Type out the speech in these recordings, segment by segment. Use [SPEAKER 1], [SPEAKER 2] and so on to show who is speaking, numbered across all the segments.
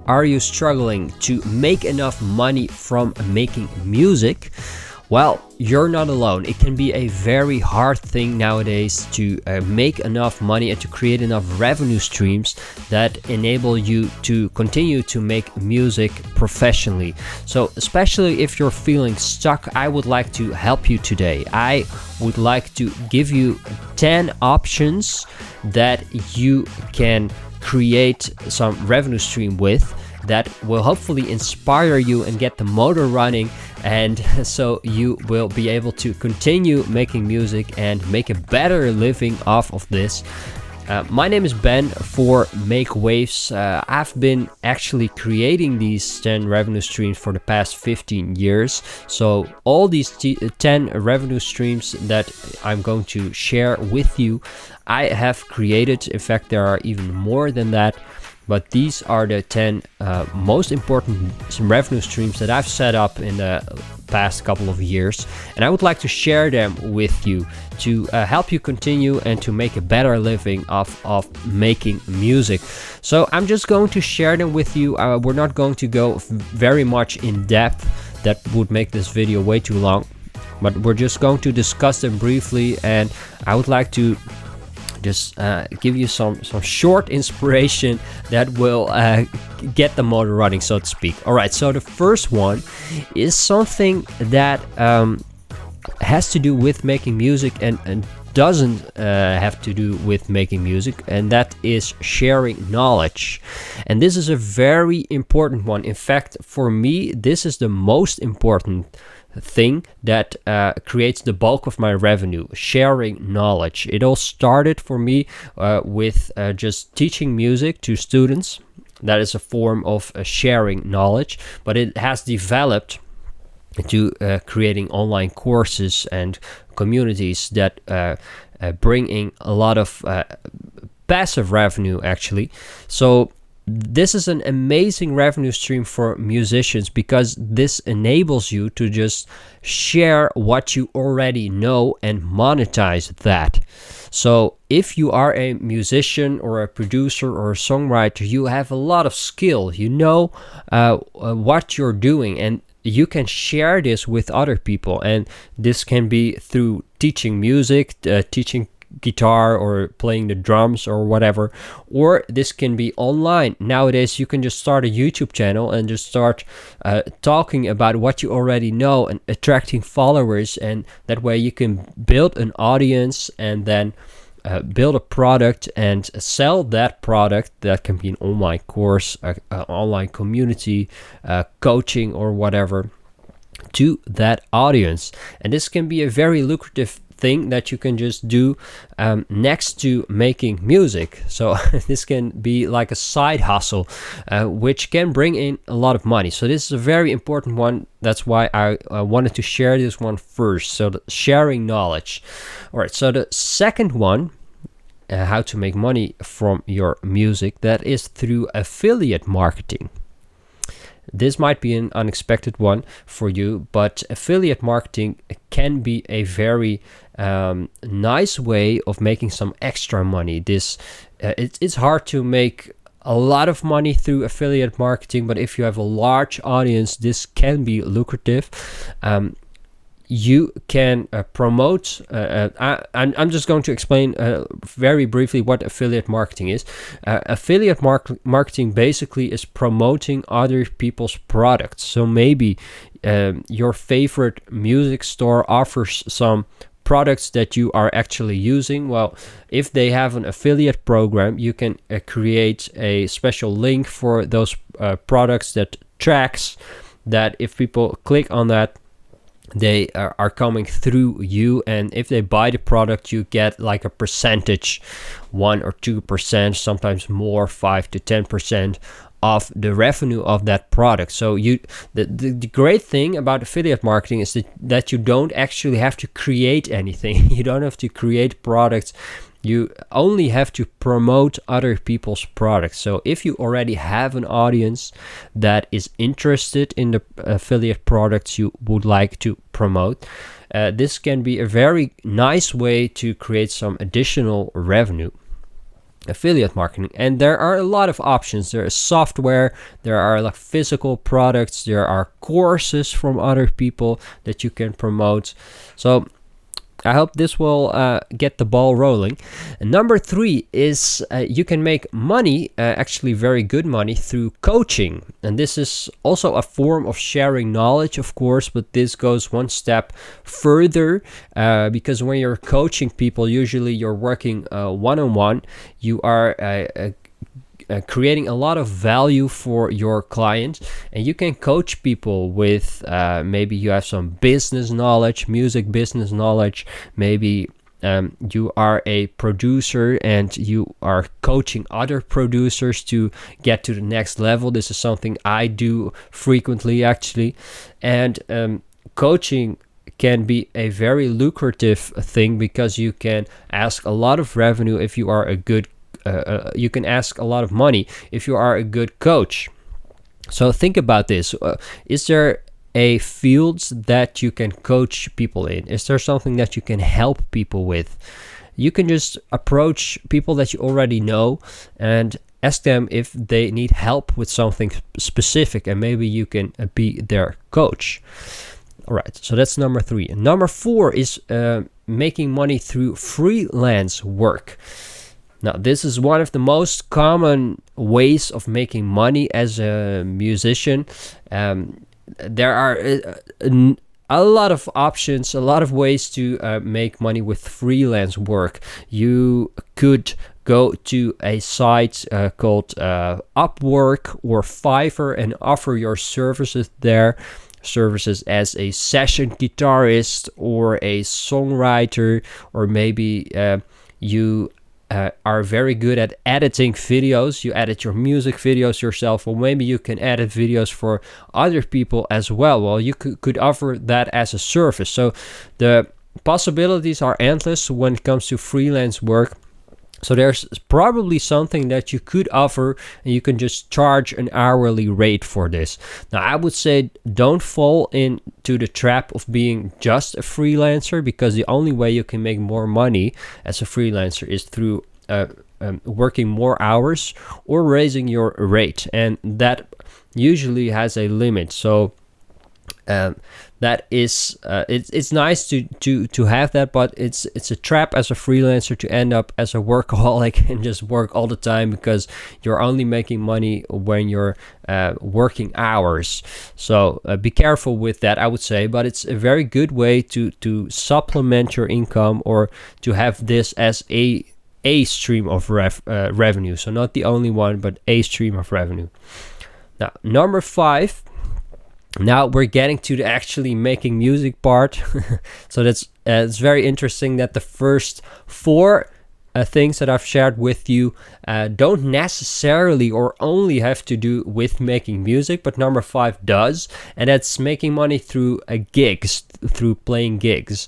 [SPEAKER 1] Are you struggling to make enough money from making music? Well, you're not alone. It can be a very hard thing nowadays to make enough money and to create enough revenue streams that enable you to continue to make music professionally. So, especially if you're feeling stuck, I would like to help you today. I would like to give you 10 options that you can create some revenue stream with that will hopefully inspire you and get the motor running, and so you will be able to continue making music and make a better living off of this. My name is Ben for Make Waves. I've been actually creating these 10 revenue streams for the past 15 years. So all these 10 revenue streams that I'm going to share with you, I have created. In fact, there are even more than that. But these are the 10 most important revenue streams that I've set up in the past couple of years. And I would like to share them with you to help you continue and to make a better living off of making music. So I'm just going to share them with you. We're not going to go very much in depth. That would make this video way too long. But we're just going to discuss them briefly. And I would like to just give you some short inspiration that will get the motor running, so to speak. All right, so the first one is something that has to do with making music and doesn't have to do with making music, and that is sharing knowledge. And this is a very important one. In fact, for me, this is the most important thing that creates the bulk of my revenue: sharing knowledge. It all started for me with just teaching music to students. That is a form of sharing knowledge, but it has developed to creating online courses and communities that bring in a lot of passive revenue, actually. So this is an amazing revenue stream for musicians because this enables you to just share what you already know and monetize that. So if you are a musician or a producer or a songwriter, you have a lot of skill, you know what you're doing, and you can share this with other people. And this can be through teaching music, teaching guitar or playing the drums or whatever, or this can be online. Nowadays you can just start a YouTube channel and just start talking about what you already know and attracting followers, and that way you can build an audience and then build a product and sell that product. That can be an online course, online community, coaching or whatever, to that audience. And this can be a very lucrative thing that you can just do next to making music. So this can be like a side hustle, which can bring in a lot of money. So this is a very important one. That's why I wanted to share this one first. So sharing knowledge. All right, so the second one, how to make money from your music, that is through affiliate marketing. This might be an unexpected one for you, but affiliate marketing can be a very nice way of making some extra money. It's hard to make a lot of money through affiliate marketing, but if you have a large audience, this can be lucrative. You can promote. I'm just going to explain very briefly what affiliate marketing is. Affiliate marketing basically is promoting other people's products. So maybe your favorite music store offers some products that you are actually using. Well, if they have an affiliate program, you can create a special link for those products that tracks that if people click on that, they are coming through you, and if they buy the product, you get like a percentage, 1 or 2%, sometimes more, 5 to 10% of the revenue of that product. So the great thing about affiliate marketing is that you don't actually have to create anything. You don't have to create products. You only have to promote other people's products. So if you already have an audience that is interested in the affiliate products you would like to promote, this can be a very nice way to create some additional revenue. affiliate marketing. And there are a lot of options. There is software, there are like physical products, there are courses from other people that you can promote. So I hope this will get the ball rolling. And number 3 is you can make money, actually very good money, through coaching. And this is also a form of sharing knowledge, of course, but this goes one step further, because when you're coaching people, usually you're working one-on-one. You are creating a lot of value for your client, and you can coach people with maybe you have some business knowledge, music business knowledge. Maybe you are a producer and you are coaching other producers to get to the next level. This is something I do frequently, actually. And coaching can be a very lucrative thing, because you can ask a lot of revenue if you are a good you can ask a lot of money if you are a good coach. So think about this. Is there a field that you can coach people in? Is there something that you can help people with? You can just approach people that you already know and ask them if they need help with something specific, and maybe you can be their coach. All right, so that's number 3. And number 4 is making money through freelance work. Now, this is one of the most common ways of making money as a musician. There are a lot of options, a lot of ways to make money with freelance work. You could go to a site called Upwork or Fiverr and offer your services there. Services as a session guitarist or a songwriter, or maybe you are very good at editing videos. You edit your music videos yourself, or maybe you can edit videos for other people as well. Well, you could offer that as a service. So the possibilities are endless when it comes to freelance work. So there's probably something that you could offer, and you can just charge an hourly rate for this. Now, I would say don't fall into the trap of being just a freelancer, because the only way you can make more money as a freelancer is through working more hours or raising your rate, and that usually has a limit. So that is it's nice to have that, but it's a trap as a freelancer to end up as a workaholic and just work all the time, because you're only making money when you're working hours. So be careful with that, I would say. But it's a very good way to supplement your income, or to have this as a stream of revenue. So not the only one, but a stream of revenue. Now, number 5. Now we're getting to the actually making music part. So that's it's very interesting that the first 4 things that I've shared with you don't necessarily or only have to do with making music, but number 5 does, and that's making money through gigs, through playing gigs.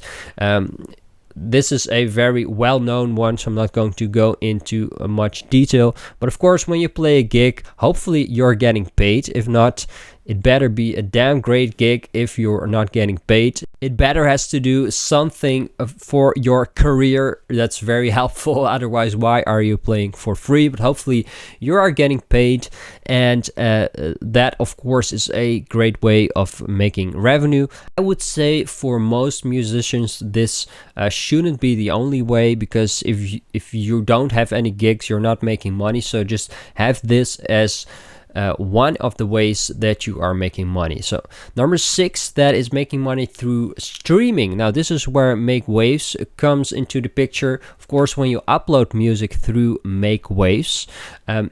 [SPEAKER 1] This is a very well-known one, so I'm not going to go into much detail. But of course, when you play a gig, hopefully you're getting paid. If not, it better be a damn great gig if you're not getting paid. It better has to do something for your career that's very helpful. Otherwise, why are you playing for free? But hopefully you are getting paid, and that of course is a great way of making revenue. I would say for most musicians this shouldn't be the only way, because if you don't have any gigs, you're not making money. So just have this as one of the ways that you are making money. So number 6, that is making money through streaming. Now this is where Make Waves comes into the picture. Of course, when you upload music through Make Waves,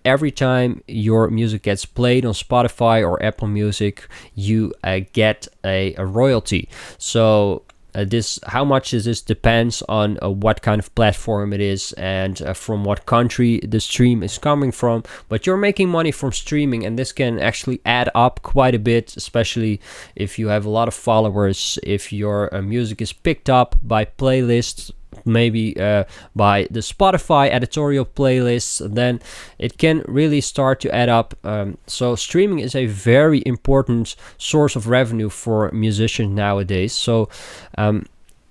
[SPEAKER 1] every time your music gets played on Spotify or Apple Music, you get a royalty. So how much is this depends on what kind of platform it is, and from what country the stream is coming from. But you're making money from streaming, and this can actually add up quite a bit, especially if you have a lot of followers, if your music is picked up by playlists, maybe by the Spotify editorial playlists, then it can really start to add up. So streaming is a very important source of revenue for musicians nowadays. So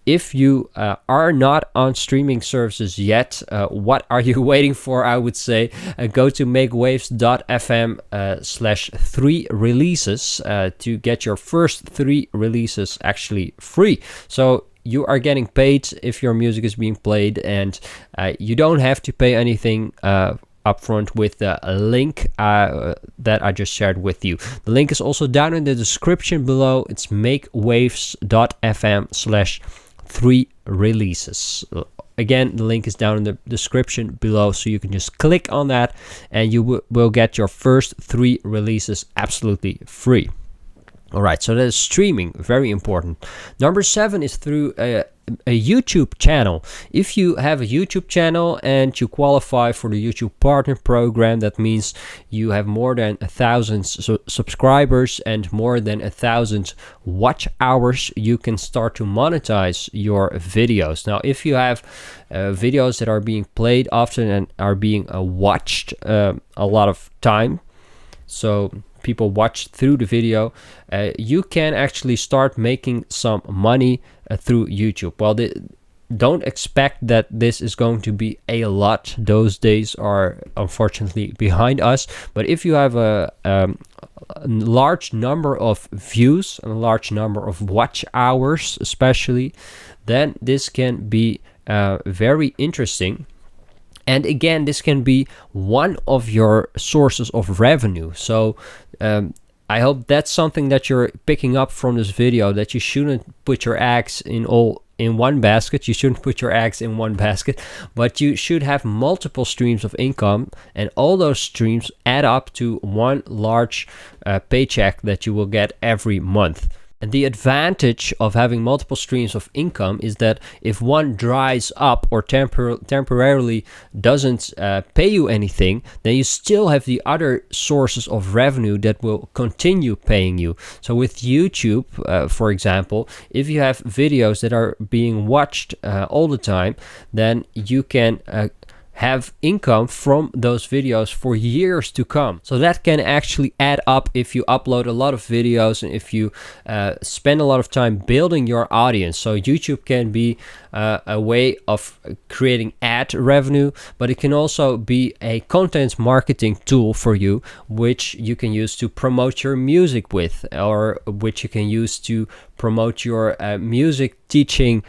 [SPEAKER 1] if you are not on streaming services yet, what are you waiting for? I would say go to makewaves.fm/3 releases to get your first 3 releases actually free. So you are getting paid if your music is being played, and you don't have to pay anything upfront with the link that I just shared with you. The link is also down in the description below. It's makewaves.fm/3 releases. Again, the link is down in the description below, so you can just click on that and you will get your first 3 releases absolutely free. All right, so that is streaming, very important. Number 7 is through a YouTube channel. If you have a YouTube channel and you qualify for the YouTube Partner Program, that means you have more than 1,000 subscribers and more than 1,000 watch hours, you can start to monetize your videos. Now, if you have videos that are being played often and are being watched a lot of time, so people watch through the video, you can actually start making some money through YouTube. Well, don't expect that this is going to be a lot. Those days are unfortunately behind us. But if you have a large number of views and a large number of watch hours especially, then this can be very interesting. And again, this can be one of your sources of revenue. So I hope that's something that you're picking up from this video, that you shouldn't put your eggs in one basket. You shouldn't put your eggs in one basket, but you should have multiple streams of income, and all those streams add up to one large paycheck that you will get every month. And the advantage of having multiple streams of income is that if one dries up or temporarily doesn't pay you anything, then you still have the other sources of revenue that will continue paying you. So with YouTube, for example, if you have videos that are being watched all the time, then you can have income from those videos for years to come. So that can actually add up if you upload a lot of videos and if you spend a lot of time building your audience. So YouTube can be a way of creating ad revenue, but it can also be a content marketing tool for you, which you can use to promote your music with, or which you can use to promote your music teaching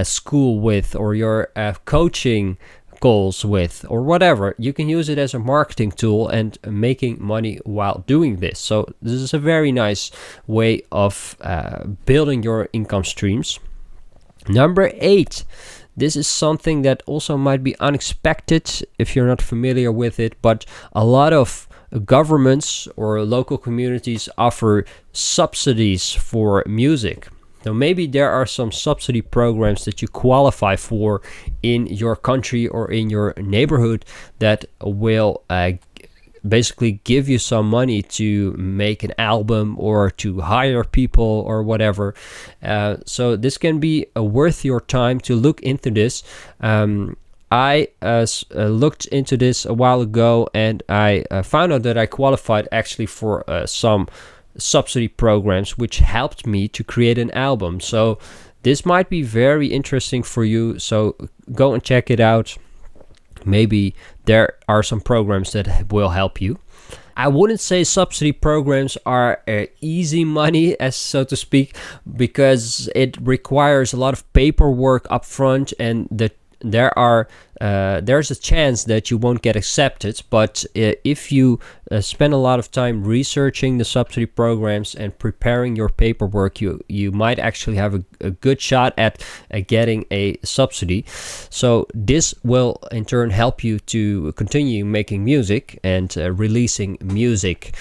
[SPEAKER 1] school with, or your coaching goals with, or whatever. You can use it as a marketing tool and making money while doing this. So this is a very nice way of building your income streams. Number 8, this is something that also might be unexpected if you're not familiar with it, but a lot of governments or local communities offer subsidies for music. Now, maybe there are some subsidy programs that you qualify for in your country or in your neighborhood that will basically give you some money to make an album or to hire people or whatever. So this can be worth your time to look into this. I looked into this a while ago, and I found out that I qualified actually for some subsidy programs, which helped me to create an album. So this might be very interesting for you, so go and check it out. Maybe there are some programs that will help you. I wouldn't say subsidy programs are easy money, as so to speak, because it requires a lot of paperwork up front, and there's a chance that you won't get accepted. But if you spend a lot of time researching the subsidy programs and preparing your paperwork, you might actually have a good shot at getting a subsidy. So this will in turn help you to continue making music and releasing music.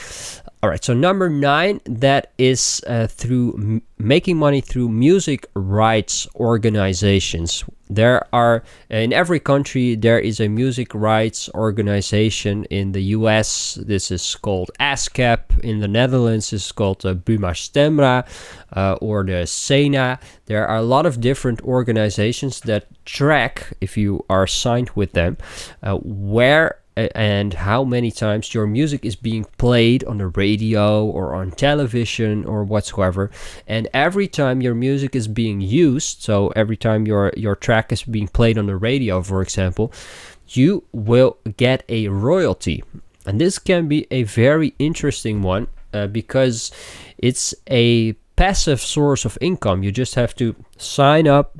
[SPEAKER 1] All right, so number 9, that is through making money through music rights organizations. There are, in every country, there is a music rights organization. In the US, this is called ASCAP. In the Netherlands, it's called Buma Stemra or the SENA. There are a lot of different organizations that track, if you are signed with them, where and how many times your music is being played on the radio or on television or whatsoever. And every time your music is being used, so every time your track is being played on the radio, for example, you will get a royalty. And this can be a very interesting one because it's a passive source of income. You just have to sign up,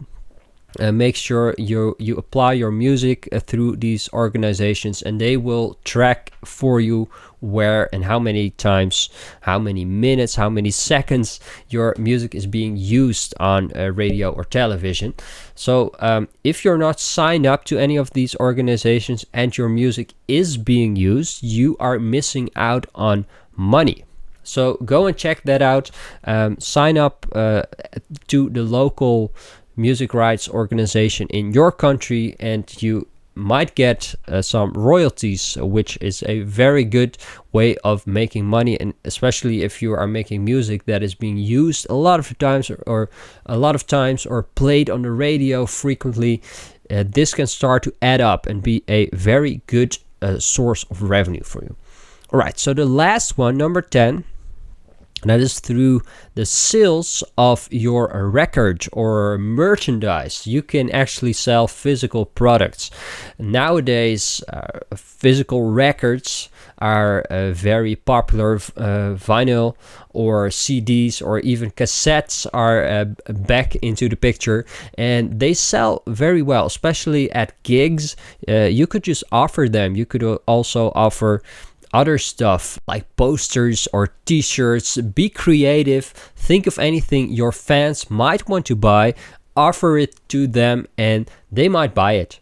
[SPEAKER 1] make sure you apply your music through these organizations, and they will track for you where and how many times, how many minutes, how many seconds your music is being used on radio or television. So if you're not signed up to any of these organizations and your music is being used, you are missing out on money. So go and check that out. Sign up to the local music rights organization in your country, and you might get some royalties, which is a very good way of making money. And especially if you are making music that is being used a lot of times or played on the radio frequently, this can start to add up and be a very good source of revenue for you. All right, so the last one, number 10, and that is through the sales of your record or merchandise. You can actually sell physical products. Nowadays, physical records are very popular. Vinyl or CDs or even cassettes are back into the picture, and they sell very well, especially at gigs. You could just offer them. You could also offer other stuff like posters or t-shirts. Be creative, think of anything your fans might want to buy, offer it to them, and they might buy it.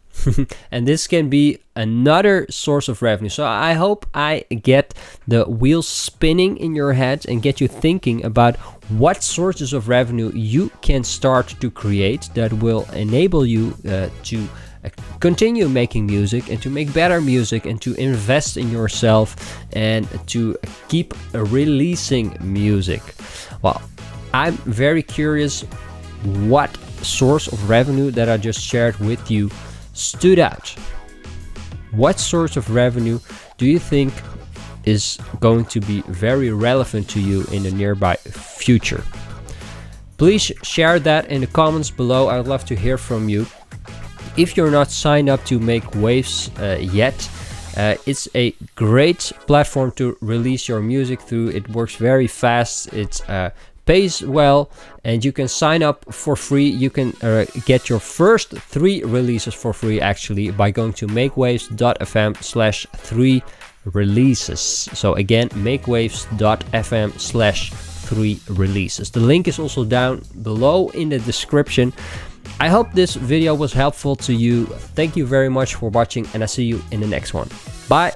[SPEAKER 1] And this can be another source of revenue. So I hope I get the wheels spinning in your head and get you thinking about what sources of revenue you can start to create that will enable you to continue making music and to make better music and to invest in yourself and to keep releasing music. Well, I'm very curious what source of revenue that I just shared with you stood out. What source of revenue do you think is going to be very relevant to you in the nearby future? Please share that in the comments below. I'd love to hear from you. If you're not signed up to Make Waves yet, it's a great platform to release your music through. It works very fast, it pays well, and you can sign up for free. You can get your first 3 releases for free actually by going to makewaves.fm/3 releases. So again, makewaves.fm/3 releases. The link is also down below in the description. I hope this video was helpful to you. Thank you very much for watching, and I'll see you in the next one. Bye.